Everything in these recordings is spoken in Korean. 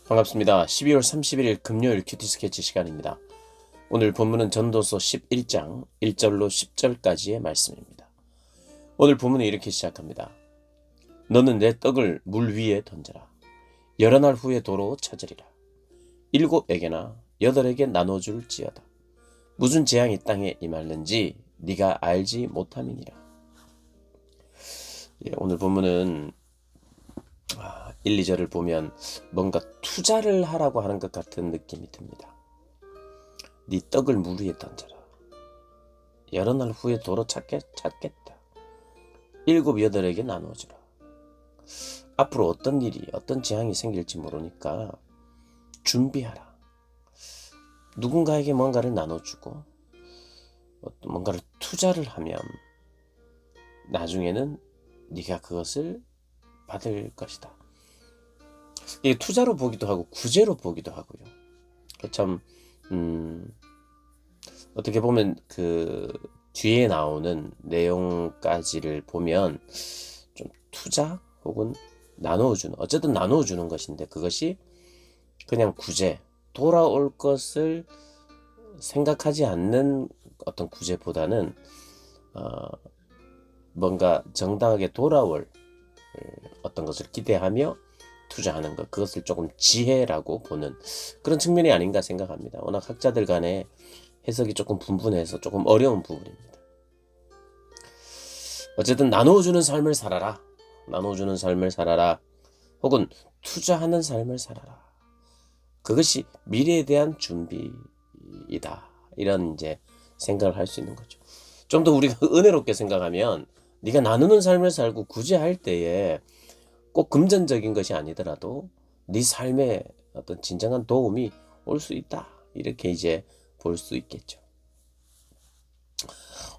반갑습니다. 12월 31일 금요일 큐티 스케치 시간입니다. 오늘 본문은 전도서 11장 1절로 10절까지의 말씀입니다. 오늘 본문은 이렇게 시작합니다. 너는 내 떡을 물 위에 던져라. 여러 날 후에 도로 찾으리라. 7에게나 8에게 나눠줄지어다. 무슨 재앙이 땅에 임하는지 네가 알지 못함이니라. 오늘 본문은 1, 2절을 보면 뭔가 투자를 하라고 하는 것 같은 느낌이 듭니다. 네 떡을 물 위에 던져라. 여러 날 후에 도로 찾겠다. 7, 8에게 나눠주라. 앞으로 어떤 일이, 어떤 재앙이 생길지 모르니까 준비하라. 누군가에게 뭔가를 나눠주고 뭔가를 투자를 하면 나중에는 네가 그것을 받을 것이다. 이게 투자로 보기도 하고 구제로 보기도 하고요. 참 어떻게 보면 그 뒤에 나오는 내용까지를 보면 좀 투자 혹은 나누어주는, 어쨌든 나누어주는 것인데 그것이 그냥 구제, 돌아올 것을 생각하지 않는 어떤 구제보다는 뭔가 정당하게 돌아올 어떤 것을 기대하며 투자하는 것, 그것을 조금 지혜라고 보는 그런 측면이 아닌가 생각합니다. 워낙 학자들 간에 해석이 조금 분분해서 조금 어려운 부분입니다. 어쨌든 나눠주는 삶을 살아라. 나눠주는 삶을 살아라. 혹은 투자하는 삶을 살아라. 그것이 미래에 대한 준비이다. 이런 이제 생각을 할 수 있는 거죠. 좀 더 우리가 은혜롭게 생각하면 네가 나누는 삶을 살고 구제할 때에 꼭 금전적인 것이 아니더라도 네 삶에 어떤 진정한 도움이 올 수 있다. 이렇게 이제 볼 수 있겠죠.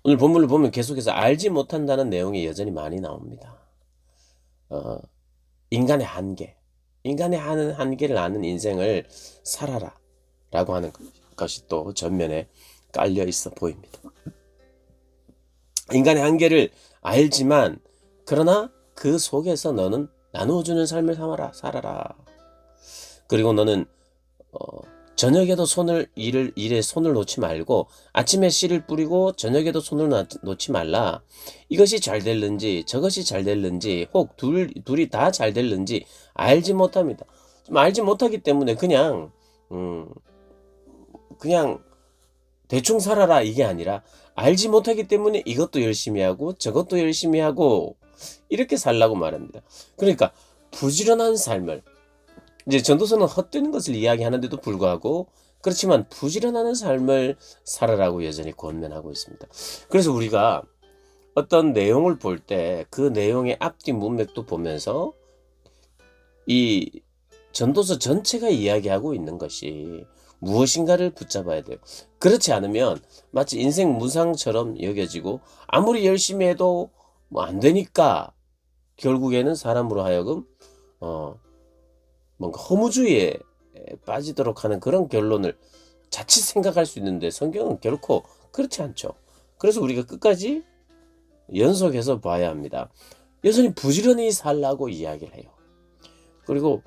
오늘 본문을 보면 계속해서 알지 못한다는 내용이 여전히 많이 나옵니다. 인간의 한계, 인간의 한계를 아는 인생을 살아라 라고 하는 것이 또 전면에 깔려 있어 보입니다. 인간의 한계를 알지만 그러나 그 속에서 너는 나누어주는 삶을 살아라. 그리고 너는 저녁에도 일에 손을 놓지 말고 아침에 씨를 뿌리고 저녁에도 손을 놓지 말라. 이것이 잘 될는지 저것이 잘 될는지 혹 둘이 다 잘 될는지 알지 못합니다. 좀 알지 못하기 때문에 그냥 대충 살아라 이게 아니라 알지 못하기 때문에 이것도 열심히 하고 저것도 열심히 하고 이렇게 살라고 말합니다. 그러니까 부지런한 삶을, 이제 전도서는 헛되는 것을 이야기하는데도 불구하고 그렇지만 부지런한 삶을 살아라고 여전히 권면하고 있습니다. 그래서 우리가 어떤 내용을 볼 때 그 내용의 앞뒤 문맥도 보면서 이 전도서 전체가 이야기하고 있는 것이 무엇인가를 붙잡아야 돼요. 그렇지 않으면 마치 인생 무상처럼 여겨지고 아무리 열심히 해도 뭐 안 되니까 결국에는 사람으로 하여금 뭔가 허무주의에 빠지도록 하는 그런 결론을 자칫 생각할 수 있는데 성경은 결코 그렇지 않죠. 그래서 우리가 끝까지 연속해서 봐야 합니다. 여전히 부지런히 살라고 이야기를 해요. 그리고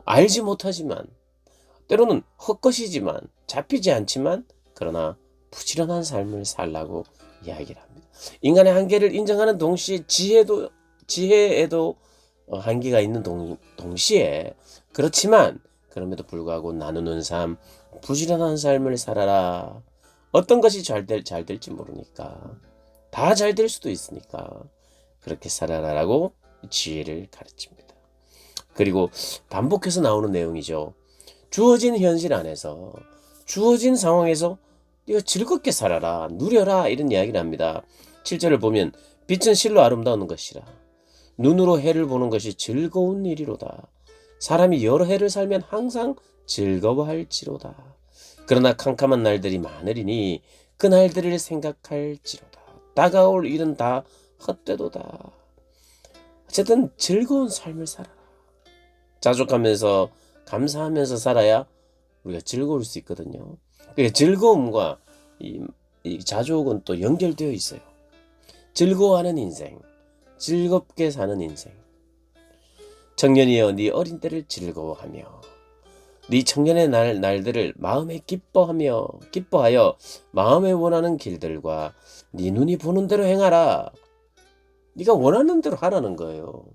알지 못하지만 때로는 헛것이지만 잡히지 않지만 그러나 부지런한 삶을 살라고 이야기를 합니다. 인간의 한계를 인정하는 동시에 지혜에도 한계가 있는 동시에 그렇지만 그럼에도 불구하고 나누는 삶, 부지런한 삶을 살아라. 어떤 것이 잘 될지 모르니까 다 잘 될 수도 있으니까 그렇게 살아라라고 지혜를 가르칩니다. 그리고 반복해서 나오는 내용이죠. 주어진 현실 안에서 주어진 상황에서 네가 즐겁게 살아라, 누려라 이런 이야기를 합니다. 7절을 보면 빛은 실로 아름다운 것이라 눈으로 해를 보는 것이 즐거운 일이로다. 사람이 여러 해를 살면 항상 즐거워할지로다. 그러나 캄캄한 날들이 많으리니 그 날들을 생각할지로다. 다가올 일은 다 헛되도다. 어쨌든 즐거운 삶을 살아라. 자족하면서 감사하면서 살아야 우리가 즐거울 수 있거든요. 그 즐거움과 이 자족은 또 연결되어 있어요. 즐거워하는 인생, 즐겁게 사는 인생. 청년이여 네 어린 때를 즐거워하며 네 청년의 날들을 마음에 기뻐하여 마음에 원하는 길들과 네 눈이 보는 대로 행하라. 네가 원하는 대로 하라는 거예요.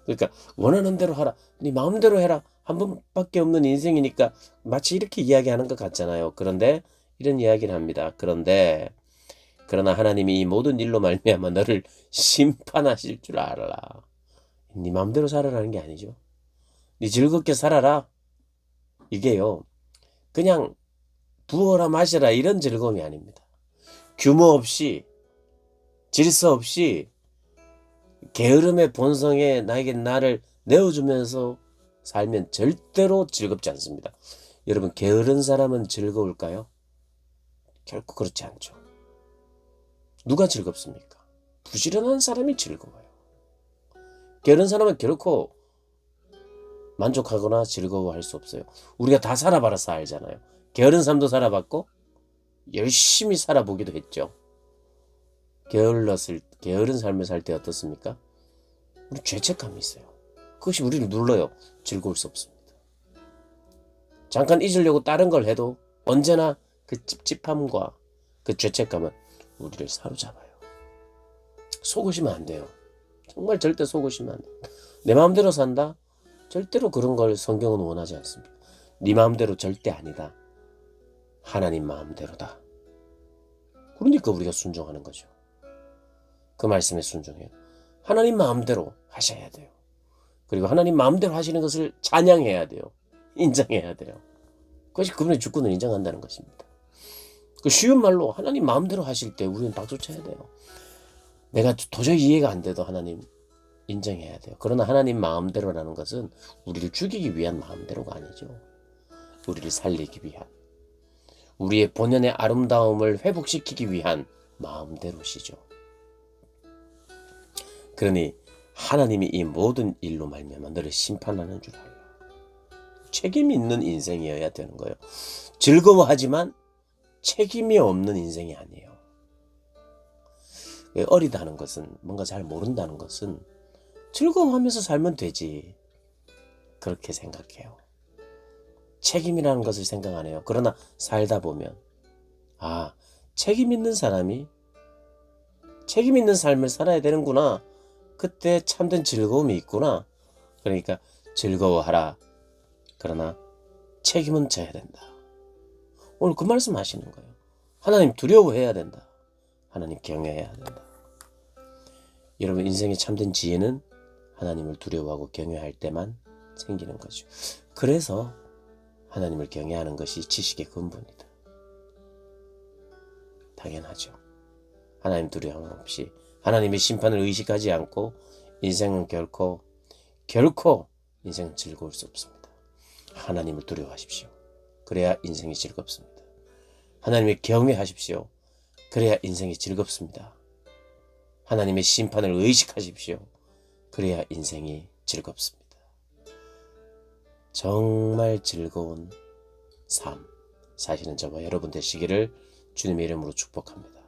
그러니까 원하는 대로 하라. 네 마음대로 해라. 한 번밖에 없는 인생이니까 마치 이렇게 이야기하는 것 같잖아요. 그런데 이런 이야기를 합니다. 그러나 하나님이 이 모든 일로 말미암아 너를 심판하실 줄 알아라. 네 마음대로 살아라는 게 아니죠. 네 즐겁게 살아라. 이게요. 그냥 부어라 마셔라 이런 즐거움이 아닙니다. 규모 없이 질서 없이 게으름의 본성에 나를 내어주면서 살면 절대로 즐겁지 않습니다. 여러분, 게으른 사람은 즐거울까요? 결코 그렇지 않죠. 누가 즐겁습니까? 부지런한 사람이 즐거워요. 게으른 사람은 결코 만족하거나 즐거워할 수 없어요. 우리가 다 살아봐서 알잖아요. 게으른 삶도 살아봤고 열심히 살아보기도 했죠. 게으른 삶을 살 때 어떻습니까? 우리 죄책감이 있어요. 그것이 우리를 눌러요. 즐거울 수 없습니다. 잠깐 잊으려고 다른 걸 해도 언제나 그 찝찝함과 그 죄책감은 우리를 사로잡아요. 속으시면 안 돼요. 정말 절대 속으시면 안 돼요. 내 마음대로 산다? 절대로 그런 걸 성경은 원하지 않습니다. 네 마음대로 절대 아니다. 하나님 마음대로다. 그러니까 우리가 순종하는 거죠. 그 말씀에 순종해요. 하나님 마음대로 하셔야 돼요. 그리고 하나님 마음대로 하시는 것을 찬양해야 돼요. 인정해야 돼요. 그것이 그분의 주권을 인정한다는 것입니다. 그 쉬운 말로 하나님 마음대로 하실 때 우리는 박수 쳐야 돼요. 내가 도저히 이해가 안 돼도 하나님 인정해야 돼요. 그러나 하나님 마음대로라는 것은 우리를 죽이기 위한 마음대로가 아니죠. 우리를 살리기 위한, 우리의 본연의 아름다움을 회복시키기 위한 마음대로시죠. 그러니 하나님이 이 모든 일로 말미암아 너를 심판하는 줄 알라. 책임 있는 인생이어야 되는 거예요. 즐거워하지만 책임이 없는 인생이 아니에요. 어리다는 것은, 뭔가 잘 모른다는 것은 즐거워하면서 살면 되지, 그렇게 생각해요. 책임이라는 것을 생각 안 해요. 그러나 살다 보면 책임 있는 사람이 책임 있는 삶을 살아야 되는구나. 그때 참된 즐거움이 있구나. 그러니까 즐거워하라. 그러나 책임은 져야 된다. 오늘 그 말씀 하시는 거예요. 하나님 두려워해야 된다. 하나님 경외해야 된다. 여러분, 인생의 참된 지혜는 하나님을 두려워하고 경외할 때만 생기는 거죠. 그래서 하나님을 경외하는 것이 지식의 근본이다. 당연하죠. 하나님 두려움 없이 하나님의 심판을 의식하지 않고 인생은 결코 인생은 즐거울 수 없습니다. 하나님을 두려워하십시오. 그래야 인생이 즐겁습니다. 하나님의 경외하십시오. 그래야 인생이 즐겁습니다. 하나님의 심판을 의식하십시오. 그래야 인생이 즐겁습니다. 정말 즐거운 삶 사시는 저와 여러분 되시기를 주님의 이름으로 축복합니다.